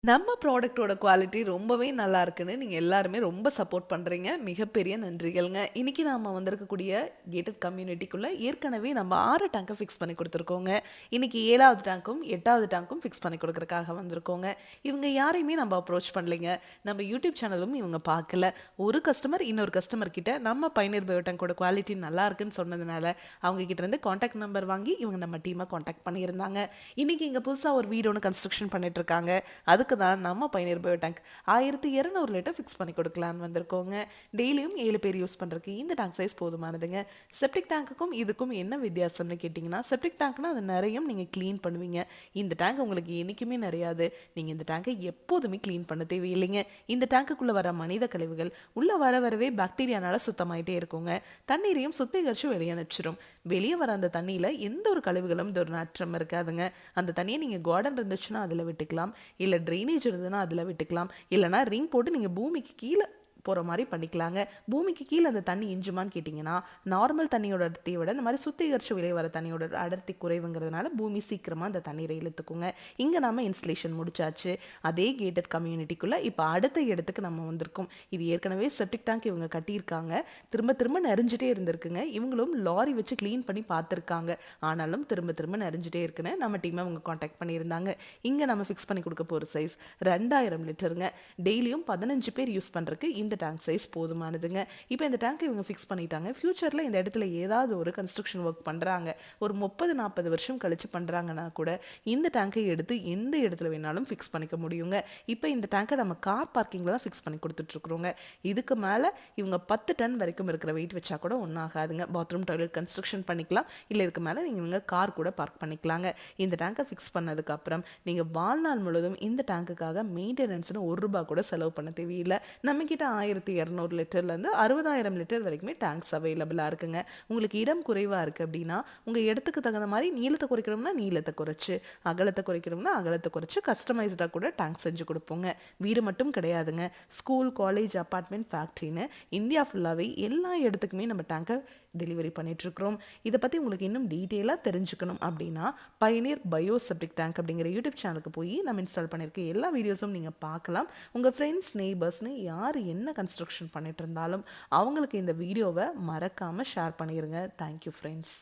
நம்ம ப்ராடக்ட்டோட குவாலிட்டி ரொம்பவே நல்லா இருக்குன்னு நீங்க எல்லாருமே ரொம்ப சப்போர்ட் பண்றீங்க. மிகப்பெரிய நன்றிகள்ங்க. இன்னைக்கு நாம வந்திருக்கக்கூடிய கேட்டட் கம்யூனிட்டிக்குள்ள ஏற்கனவே நம்ம 6 டேங்க ஃபிக்ஸ் பண்ணி குடுத்துருக்கோங்க. இன்னைக்கு 7வது டேங்க்கும் 8வது டேங்க்கும் ஃபிக்ஸ் பண்ணி குடுக்கறதுக்காக வந்திருக்கோங்க. இவங்க யாரையுமே நம்ம அப்ரோச் பண்ணலைங்க. நம்ம யூடியூப் சேனலும் இவங்க பார்க்கல. ஒரு கஸ்டமர் இன்னொரு கஸ்டமர் கிட்ட நம்ம பைனியர் பயோ டேங்கோட குவாலிட்டி நல்லா இருக்குன்னு சொன்னதுனால அவங்க கிட்ட இருந்து கான்டாக்ட் நம்பர் வாங்கி இவங்க நம்ம டீமை கான்டாக்ட் பண்ணியிருந்தாங்க. இன்னைக்கு இங்க புதுசா ஒரு வீடு ஒன்று கன்ஸ்ட்ரக்ஷன் பண்ணிட்டு இருக்காங்க. அதுக்கு தான் நம்ம Pioneer bio tank 1200 litre fix பண்ணி கொடுக்கலான்னு வந்திருக்கோங்க. டெய்லியும் 7 பேர் யூஸ் பண்ணுறதுக்கு இந்த டேங்க் சைஸ் போதுமானதுங்க. செப்டிக் டேங்க்குக்கும் இதுக்கும் என்ன வித்தியாசம்னு கேட்டிங்கன்னா, செப்டிக் டேங்க்னா அது நிறையும் நீங்கள் க்ளீன் பண்ணுவீங்க. இந்த டேங்க் உங்களுக்கு என்றைக்குமே நிறையாது. நீங்கள் இந்த டேங்கை எப்போதுமே க்ளீன் பண்ண தேவையில்லைங்க. இந்த டேங்க்குள்ளே வர மனித கழிவுகள் உள்ளே வர வரவே பாக்டீரியானால சுத்தமாயிட்டே இருக்குங்க. தண்ணீரையும் சுத்திகரித்து வெளியே அனுப்பிச்சிடும். வெளியே வர அந்த தண்ணியில் எந்த ஒரு கழிவுகளும் ஒரு நாற்றம் இருக்காதுங்க. அந்த தண்ணியை நீங்கள் கார்டன் இருந்துச்சுன்னா அதில் விட்டுக்கலாம், இல்லை ட்ரைனேஜ் இருந்ததுன்னா அதில் விட்டுக்கலாம், இல்லைனா ரிங் போட்டு நீங்கள் பூமிக்கு கீழே போகிற மாதிரி பண்ணிக்கலாங்க. பூமிக்கு கீழே அந்த தண்ணி இஞ்சுமான்னு கேட்டிங்கன்னா, நார்மல் தண்ணியோட அடர்த்தியை விட இந்த மாதிரி சுத்திகரித்து வெளியே வர தண்ணியோட அடர்த்தி குறைவுங்கிறதுனால பூமி சீக்கிரமாக அந்த தண்ணீரை இழுத்துக்குங்க. இங்கே நம்ம இன்ஸ்டலேஷன் முடிச்சாச்சு. அதே கேட்டட் கம்யூனிட்டிக்குள்ளே இப்போ அடுத்த இடத்துக்கு நம்ம வந்திருக்கோம். இது ஏற்கனவே செப்டிக் டேங்க் இவங்க கட்டியிருக்காங்க. திரும்ப திரும்ப நெறிஞ்சிட்டே இருந்திருக்குங்க. இவங்களும் லாரி வச்சு க்ளீன் பண்ணி பார்த்துருக்காங்க. ஆனாலும் திரும்ப திரும்ப நெறிஞ்சிட்டே இருக்குன்னு நம்ம டீமை அவங்க காண்டாக்ட் பண்ணியிருந்தாங்க. இங்கே நம்ம ஃபிக்ஸ் பண்ணி கொடுக்க போகிற சைஸ் 2000 லிட்டருங்க. டெய்லியும் 15 பேர் யூஸ் பண்ணுறதுக்கு இந்த டேங்க் சைஸ் போதுமானதுங்க. இப்போ இந்த டேங்க் இவங்க ஃபிக்ஸ் பண்ணிட்டாங்க. ஃபியூச்சரில் இந்த இடத்துல ஏதாவது ஒரு கன்ஸ்ட்ரக்ஷன் ஒர்க் பண்ணுறாங்க, ஒரு 30-40 வருஷம் கழிச்சு பண்ணுறாங்கன்னா கூட இந்த டேங்கை எடுத்து எந்த இடத்துல வேணாலும் ஃபிக்ஸ் பண்ணிக்க முடியுங்க. இப்போ இந்த டேங்கை நம்ம கார் பார்க்கிங்கில் தான் ஃபிக்ஸ் பண்ணி கொடுத்துட்ருக்குறோங்க. இதுக்கு மேலே இவங்க 10 டன் வரைக்கும் இருக்கிற வெயிட் வச்சா கூட ஒன்றும் ஆகாதுங்க. பாத்ரூம் டாய்லெட் கன்ஸ்ட்ரக்ஷன் பண்ணிக்கலாம், இல்லை இதுக்கு மேலே நீங்கள் கார் கூட பார்க் பண்ணிக்கலாங்க. இந்த டேங்கை ஃபிக்ஸ் பண்ணதுக்கப்புறம் நீங்கள் வாழ்நாள் முழுவதும் இந்த டேங்குக்காக மெயின்டெனன்ஸ்னு ₹1 கூட செலவு பண்ண தேவையில்லை. நம்மக்கிட்ட 1200 லிட்டர்லேருந்து 60,000 லிட்டர் வரைக்குமே டேங்க்ஸ் அவைலபிளாக இருக்குங்க. உங்களுக்கு இடம் குறைவாக இருக்குது அப்படின்னா உங்கள் இடத்துக்கு தகுந்த மாதிரி நீளத்தை குறைக்கணும்னா நீளத்தை குறைச்சி, அகலத்தை குறைக்கணும்னா அகலத்தை குறைச்சி கஸ்டமைஸ்டாக கூட டேங்க் செஞ்சு கொடுப்போங்க. வீடு மட்டும் கிடையாதுங்க, ஸ்கூல், காலேஜ், அப்பார்ட்மெண்ட், ஃபேக்ட்ரின்னு இந்தியா ஃபுல்லாகவே எல்லா இடத்துக்குமே நம்ம டேங்கை டெலிவரி பண்ணிகிட்ருக்குறோம். இதை பற்றி உங்களுக்கு இன்னும் டீட்டெயிலாக தெரிஞ்சுக்கணும் அப்படின்னா பைனியர் பயோ செப்டிக் டேங்க் அப்படிங்கிற யூடியூப் சேனலுக்கு போய் நம்ம இன்ஸ்டால் பண்ணியிருக்க எல்லா வீடியோஸும் நீங்கள் பார்க்கலாம். உங்கள் ஃப்ரெண்ட்ஸ், நெய்பர்ஸ்னு யார் என்ன கன்ஸ்ட்ரக்ஷன் பண்ணிட்டு இருந்தாலும் அவங்களுக்கு இந்த வீடியோவை மறக்காமல் ஷேர் பண்ணிடுங்க. Thank you friends.